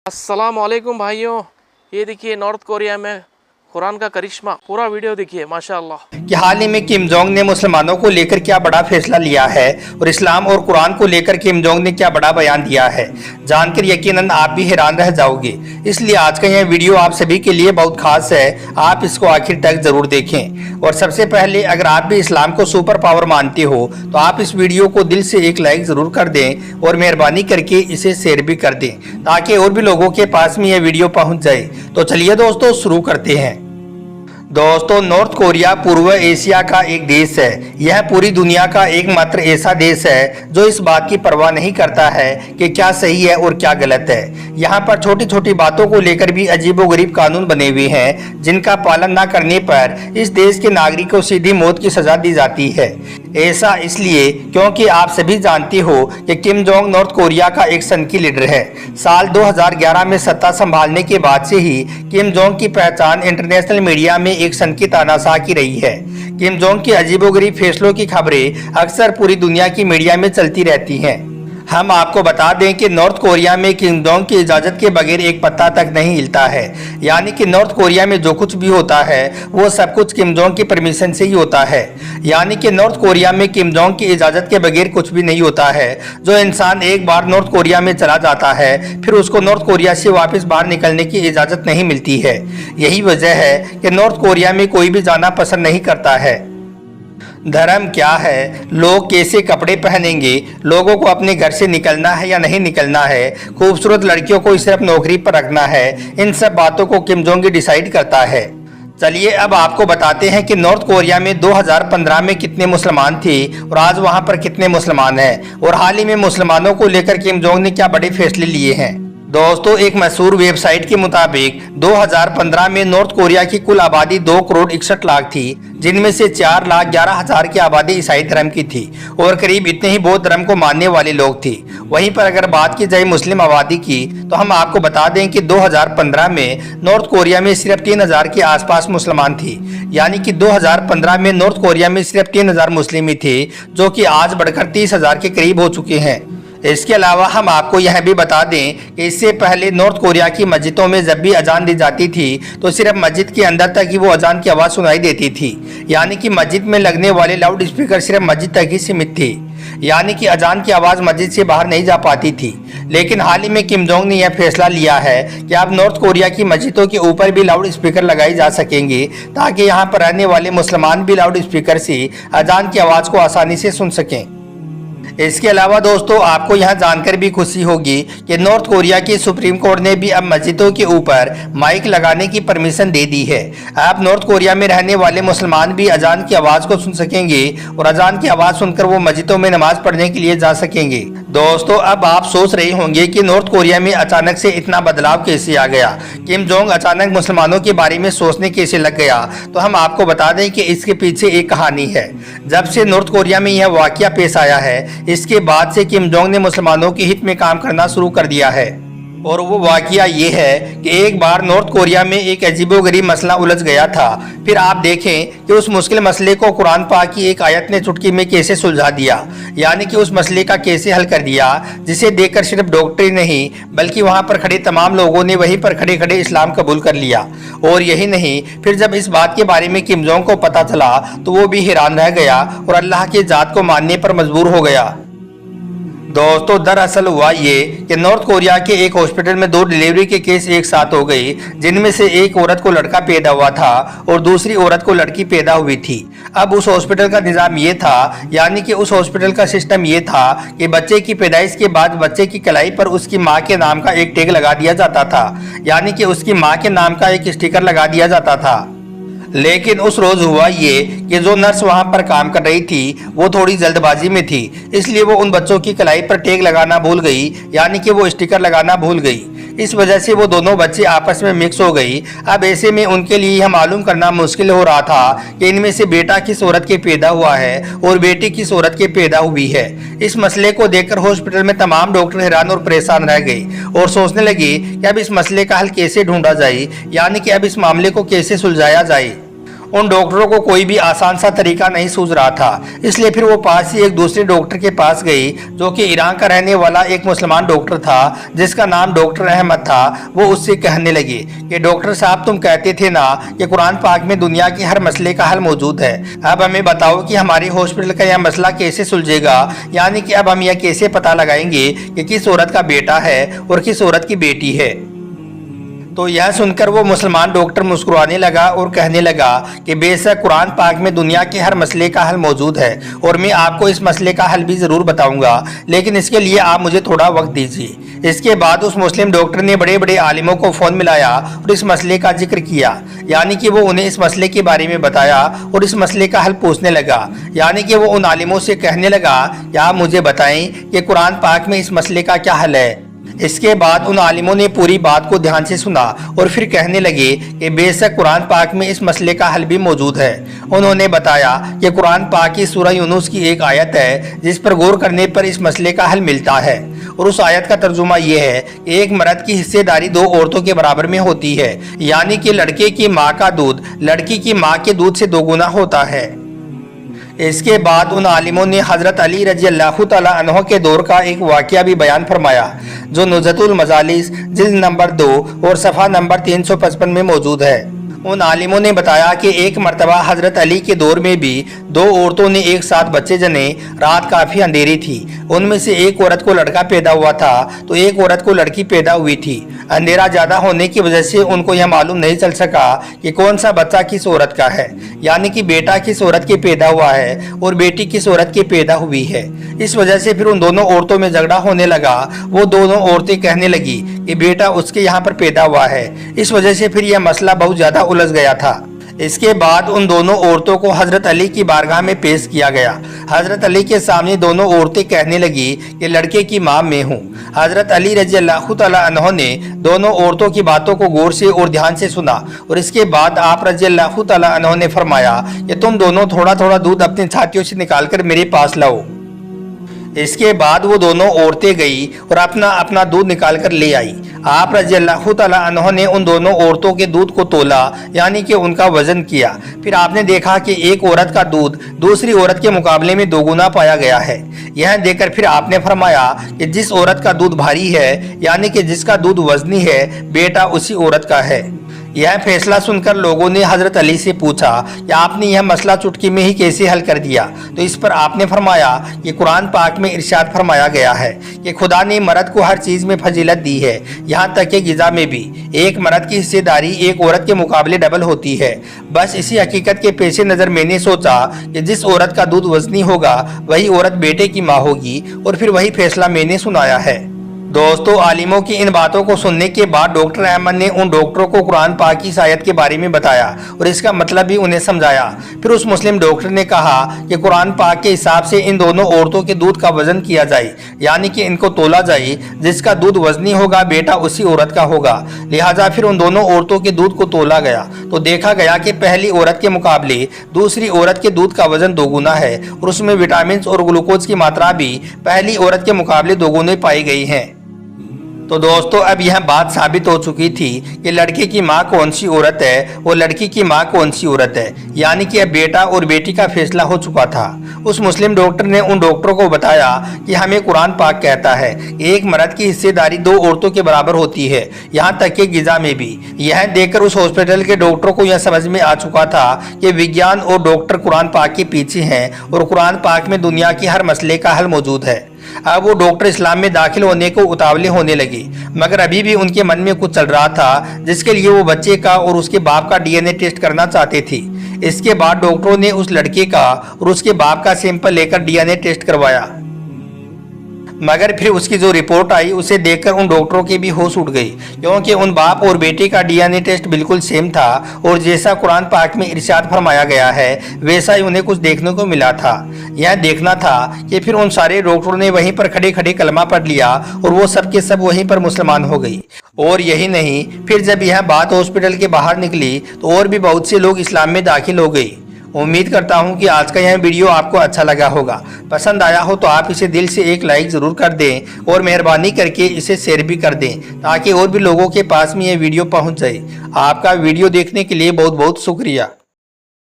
अस्सलाम वालेकुम भाइयों, ये देखिए नॉर्थ कोरिया में कुरान का करिश्मा, पूरा वीडियो देखिए माशाअल्लाह। कि हाल ही में किम जोंग ने मुसलमानों को लेकर क्या बड़ा फैसला लिया है और इस्लाम और कुरान को लेकर किम जोंग ने क्या बड़ा बयान दिया है, जानकर यकीनन आप भी हैरान रह जाओगे। इसलिए आज का यह वीडियो आप सभी के लिए बहुत खास है, आप इसको आखिर तक जरूर देखें। और सबसे पहले अगर आप भी इस्लाम को सुपर पावर मानते हो तो आप इस वीडियो को दिल से एक लाइक जरूर कर दें और मेहरबानी करके इसे शेयर भी कर दें ताकि और भी लोगों के पास में यह वीडियो पहुंच जाए। तो चलिए दोस्तों शुरू करते हैं। दोस्तों, नॉर्थ कोरिया पूर्व एशिया का एक देश है। यह पूरी दुनिया का एकमात्र ऐसा देश है जो इस बात की परवाह नहीं करता है कि क्या सही है और क्या गलत है। यहाँ पर छोटी छोटी बातों को लेकर भी अजीबोगरीब कानून बने हुए हैं जिनका पालन न करने पर इस देश के नागरिक को सीधी मौत की सजा दी जाती है। ऐसा इसलिए क्योंकि आप सभी जानते हो कि किम जोंग नॉर्थ कोरिया का एक सनकी लीडर है। साल 2011 में सत्ता संभालने के बाद से ही किम जोंग की पहचान इंटरनेशनल मीडिया में एक सनकी तानाशाह की रही है। किम जोंग के अजीबोगरीब फैसलों की खबरें अक्सर पूरी दुनिया की मीडिया में चलती रहती हैं। हम आपको बता दें कि नॉर्थ कोरिया में किम जोंग की इजाज़त के बगैर एक पत्ता तक नहीं हिलता है। यानी कि नॉर्थ कोरिया में जो कुछ भी होता है वो सब कुछ किम जोंग की परमिशन से ही होता है। यानी कि नॉर्थ कोरिया में किम जोंग की इजाज़त के बगैर कुछ भी नहीं होता है। जो इंसान एक बार नॉर्थ कोरिया में चला जाता है फिर उसको नॉर्थ कोरिया से वापस बाहर निकलने की इजाज़त नहीं मिलती है। यही वजह है कि नॉर्थ कोरिया में कोई भी जाना पसंद नहीं करता है। धर्म क्या है, लोग कैसे कपड़े पहनेंगे, लोगों को अपने घर से निकलना है या नहीं निकलना है, खूबसूरत लड़कियों को सिर्फ नौकरी पर रखना है, इन सब बातों को किम जोंग डिसाइड करता है। चलिए अब आपको बताते हैं कि नॉर्थ कोरिया में 2015 में कितने मुसलमान थे और आज वहां पर कितने मुसलमान हैं और हाल ही में मुसलमानों को लेकर किम जोंग ने क्या बड़े फैसले लिए हैं। दोस्तों, एक मशहूर वेबसाइट के मुताबिक 2015 में नॉर्थ कोरिया की कुल आबादी 2,61,00,000 थी, जिनमें से 4,11,000 की आबादी ईसाई धर्म की थी और करीब इतने ही बौद्ध धर्म को मानने वाले लोग थे। वहीं पर अगर बात की जाए मुस्लिम आबादी की तो हम आपको बता दें कि 2015 में नॉर्थ कोरिया में सिर्फ 3,000 के आसपास मुसलमान थे। यानी कि 2015 में नॉर्थ कोरिया में सिर्फ 3,000 मुस्लिम ही थे, जो कि आज बढ़कर 30,000 के करीब हो चुके हैं। इसके अलावा हम आपको यह भी बता दें कि इससे पहले नॉर्थ कोरिया की मस्जिदों में जब भी अजान दी जाती थी तो सिर्फ मस्जिद के अंदर तक ही वो अजान की आवाज़ सुनाई देती थी। यानी कि मस्जिद में लगने वाले लाउड स्पीकर सिर्फ मस्जिद तक ही सीमित थे। यानी कि अजान की आवाज़ मस्जिद से बाहर नहीं जा पाती थी। लेकिन हाल ही में किम जोंग ने यह फैसला लिया है कि अब नॉर्थ कोरिया की मस्जिदों के ऊपर भी लाउड स्पीकर लगाए जा सकेंगे ताकि यहाँ पर रहने वाले मुसलमान भी लाउड स्पीकर से अजान की आवाज़ को आसानी से सुन सकें। इसके अलावा दोस्तों, आपको यह जानकर भी खुशी होगी कि नॉर्थ कोरिया की सुप्रीम कोर्ट ने भी अब मस्जिदों के ऊपर माइक लगाने की परमिशन दे दी है। अब नॉर्थ कोरिया में रहने वाले मुसलमान भी अजान की आवाज़ को सुन सकेंगे और अजान की आवाज़ सुनकर वो मस्जिदों में नमाज पढ़ने के लिए जा सकेंगे। दोस्तों, अब आप सोच रहे होंगे कि नॉर्थ कोरिया में अचानक से इतना बदलाव कैसे आ गया, किम जोंग अचानक मुसलमानों के बारे में सोचने कैसे लग गया। तो हम आपको बता दें कि इसके पीछे एक कहानी है। जब से नॉर्थ कोरिया में यह वाकया पेश आया है इसके बाद से किम जोंग ने मुसलमानों के हित में काम करना शुरू कर दिया है। और वो वाकया ये है कि एक बार नॉर्थ कोरिया में एक अजीबोगरीब मसला उलझ गया था। फिर आप देखें कि उस मुश्किल मसले को कुरान पाक की एक आयत ने चुटकी में कैसे सुलझा दिया। यानी कि उस मसले का कैसे हल कर दिया जिसे देखकर सिर्फ डॉक्टर ही नहीं बल्कि वहाँ पर खड़े तमाम लोगों ने वहीं पर खड़े खड़े इस्लाम कबूल कर लिया। और यही नहीं, फिर जब इस बात के बारे में किम जोंग को पता चला तो वो भी हैरान रह गया और अल्लाह की जात को मानने पर मजबूर हो गया। दोस्तों, दरअसल हुआ ये कि नॉर्थ कोरिया के एक हॉस्पिटल में 2 डिलीवरी के केस एक साथ हो गई, जिनमें से एक औरत को लड़का पैदा हुआ था और दूसरी औरत को लड़की पैदा हुई थी। अब उस हॉस्पिटल का निज़ाम ये था, यानी कि उस हॉस्पिटल का सिस्टम ये था कि बच्चे की पैदाइश के बाद बच्चे की कलाई पर उसकी माँ के नाम का एक टैग लगा दिया जाता था। यानी कि उसकी माँ के नाम का एक स्टिकर लगा दिया जाता था। लेकिन उस रोज हुआ ये कि जो नर्स वहां पर काम कर रही थी वो थोड़ी जल्दबाजी में थी, इसलिए वो उन बच्चों की कलाई पर टैग लगाना भूल गई, यानी कि वो स्टिकर लगाना भूल गई। इस वजह से वो दोनों बच्चे आपस में मिक्स हो गई। अब ऐसे में उनके लिए यह मालूम करना मुश्किल हो रहा था कि इनमें से बेटा किस औरत के पैदा हुआ है और बेटी किस औरत के पैदा हुई है। इस मसले को देखकर हॉस्पिटल में तमाम डॉक्टर हैरान और परेशान रह गए और सोचने लगे कि अब इस मसले का हल कैसे ढूंढा जाए, यानी कि अब इस मामले को कैसे सुलझाया जाए। उन डॉक्टरों को कोई भी आसान सा तरीका नहीं सूझ रहा था, इसलिए फिर वो पास ही एक दूसरे डॉक्टर के पास गई जो कि ईरान का रहने वाला एक मुसलमान डॉक्टर था जिसका नाम डॉक्टर अहमद था। वो उससे कहने लगे कि डॉक्टर साहब, तुम कहते थे ना कि कुरान पाक में दुनिया के हर मसले का हल मौजूद है। अब हमें बताओ कि हमारे हॉस्पिटल का यह मसला कैसे सुलझेगा, यानी कि अब हम यह कैसे पता लगाएंगे कि किस औरत का बेटा है और किस औरत की बेटी है। तो यह सुनकर वो मुसलमान डॉक्टर मुस्कुराने लगा और कहने लगा कि बेशक कुरान पाक में दुनिया के हर मसले का हल मौजूद है और मैं आपको इस मसले का हल भी ज़रूर बताऊंगा, लेकिन इसके लिए आप मुझे थोड़ा वक्त दीजिए। इसके बाद उस मुस्लिम डॉक्टर ने बड़े बड़े आलिमों को फ़ोन मिलाया और इस मसले का जिक्र किया, यानी कि वो उन्हें इस मसले के बारे में बताया और इस मसले का हल पूछने लगा। यानी कि वो उन आलिमों से कहने लगा कि आप मुझे बताएं कि कुरान पाक में इस मसले का क्या हल है। इसके बाद उन आलिमों ने पूरी बात को ध्यान से सुना और फिर कहने लगे कि बेशक कुरान पाक में इस मसले का हल भी मौजूद है। उन्होंने बताया कि कुरान पाक की सूरह यूनुस की एक आयत है जिस पर गौर करने पर इस मसले का हल मिलता है, और उस आयत का तर्जुमा ये है कि एक मर्द की हिस्सेदारी दो औरतों के बराबर में होती है, यानी कि लड़के की माँ का दूध लड़की की माँ के दूध से दोगुना होता है। इसके बाद उन आलिमों ने हज़रत अली रजी अल्लाह तआला अन्हो के दौर का एक वाक़या भी बयान फरमाया जो नुज़्ज़तुल मजालिस जिल्द नंबर 2 और सफ़ा नंबर 355 में मौजूद है। उन आलिमों ने बताया कि एक मरतबा हज़रत अली के दौर में भी दो औरतों ने एक साथ बच्चे जने। रात काफ़ी अंधेरी थी, उनमें से एक औरत को लड़का पैदा हुआ था तो एक औरत को लड़की पैदा हुई थी। अंधेरा ज़्यादा होने की वजह से उनको यह मालूम नहीं चल सका कि कौन सा बच्चा किस औरत का है, यानी कि बेटा किस औरत के पैदा हुआ है और बेटी किस औरत की पैदा हुई है। इस वजह से फिर उन दोनों औरतों में झगड़ा होने लगा। वो दोनों औरतें कहने लगी कि बेटा उसके यहाँ पर पैदा हुआ है। इस वजह से फिर यह मसला बहुत ज़्यादा उलझ गया था। इसके बाद उन दोनों औरतों को हज़रत अली की बारगाह में पेश किया गया। हज़रत अली के सामने दोनों औरतें कहने लगी कि लड़के की माँ मैं हूँ। हज़रत अली रज़ी अल्लाह तआला अन्हो ने दोनों औरतों की बातों को गौर से और ध्यान से सुना और इसके बाद आप रज़ी अल्लाह तआला अन्हो ने फरमाया कि तुम दोनों थोड़ा थोड़ा दूध अपनी छातियों से निकाल कर मेरे पास लाओ। इसके बाद वो दोनों औरतें गई और अपना अपना दूध निकाल कर ले आई। आप रज़ी अल्लाह तआला अन्हो ने उन दोनों औरतों के दूध को तोला, यानी कि उनका वजन किया। फिर आपने देखा कि एक औरत का दूध दूसरी औरत के मुकाबले में दोगुना पाया गया है। यह देखकर फिर आपने फरमाया कि जिस औरत का दूध भारी है, यानी कि जिसका दूध वजनी है, बेटा उसी औरत का है। यह फैसला सुनकर लोगों ने हज़रत अली से पूछा कि आपने यह मसला चुटकी में ही कैसे हल कर दिया। तो इस पर आपने फरमाया कि कुरान पाक में इरशाद फरमाया गया है कि खुदा ने मर्द को हर चीज़ में फजीलत दी है, यहाँ तक कि ग़िज़ा में भी। एक मर्द की हिस्सेदारी एक औरत के मुकाबले डबल होती है। बस इसी हकीकत के पेश नज़र मैंने सोचा कि जिस औरत का दूध वजनी होगा वही औरत बेटे की माँ होगी, और फिर वही फैसला मैंने सुनाया है। दोस्तों, आलिमों की इन बातों को सुनने के बाद डॉक्टर अहमद ने उन डॉक्टरों को कुरान पाक की इस आयत के बारे में बताया और इसका मतलब भी उन्हें समझाया। फिर उस मुस्लिम डॉक्टर ने कहा कि कुरान पाक के हिसाब से इन दोनों औरतों के दूध का वजन किया जाए, यानी कि इनको तोला जाए। जिसका दूध वजनी होगा बेटा उसी औरत का होगा। लिहाजा फिर उन दोनों औरतों के दूध को तोला गया तो देखा गया कि पहली औरत के मुकाबले दूसरी औरत के दूध का वजन दोगुना है और उसमें विटामिन और ग्लूकोज की मात्रा भी पहली औरत के मुकाबले दोगुने पाई गई है। तो दोस्तों, अब यह बात साबित हो चुकी थी कि लड़के की माँ कौन सी औरत है और लड़की की माँ कौन सी औरत है, यानी कि अब बेटा और बेटी का फैसला हो चुका था। उस मुस्लिम डॉक्टर ने उन डॉक्टरों को बताया कि हमें कुरान पाक कहता है कि एक मर्द की हिस्सेदारी दो औरतों के बराबर होती है, यहाँ तक कि ग़िज़ा में भी। यह देखकर उस हॉस्पिटल के डॉक्टरों को यह समझ में आ चुका था कि विज्ञान और डॉक्टर कुरान पाक के पीछे हैं और कुरान पाक में दुनिया के हर मसले का हल मौजूद है। अब वो डॉक्टर इस्लाम में दाखिल होने को उतावले होने लगे, मगर अभी भी उनके मन में कुछ चल रहा था जिसके लिए वो बच्चे का और उसके बाप का डीएनए टेस्ट करना चाहते थे। इसके बाद डॉक्टरों ने उस लड़के का और उसके बाप का सैंपल लेकर डीएनए टेस्ट करवाया, मगर फिर उसकी जो रिपोर्ट आई उसे देखकर उन डॉक्टरों के भी होश उड़ गई, क्योंकि उन बाप और बेटे का डीएनए टेस्ट बिल्कुल सेम था और जैसा कुरान पाक में इरशाद फरमाया गया है वैसा ही उन्हें कुछ देखने को मिला था। यह देखना था कि फिर उन सारे डॉक्टरों ने वहीं पर खड़े खड़े कलमा पढ़ लिया और वो सब के सब वहीं पर मुसलमान हो गई। और यही नहीं, फिर जब यह बात हॉस्पिटल के बाहर निकली तो और भी बहुत से लोग इस्लाम में दाखिल हो गई। उम्मीद करता हूं कि आज का यह वीडियो आपको अच्छा लगा होगा। पसंद आया हो तो आप इसे दिल से एक लाइक ज़रूर कर दें और मेहरबानी करके इसे शेयर भी कर दें ताकि और भी लोगों के पास में यह वीडियो पहुंच जाए। आपका वीडियो देखने के लिए बहुत बहुत शुक्रिया।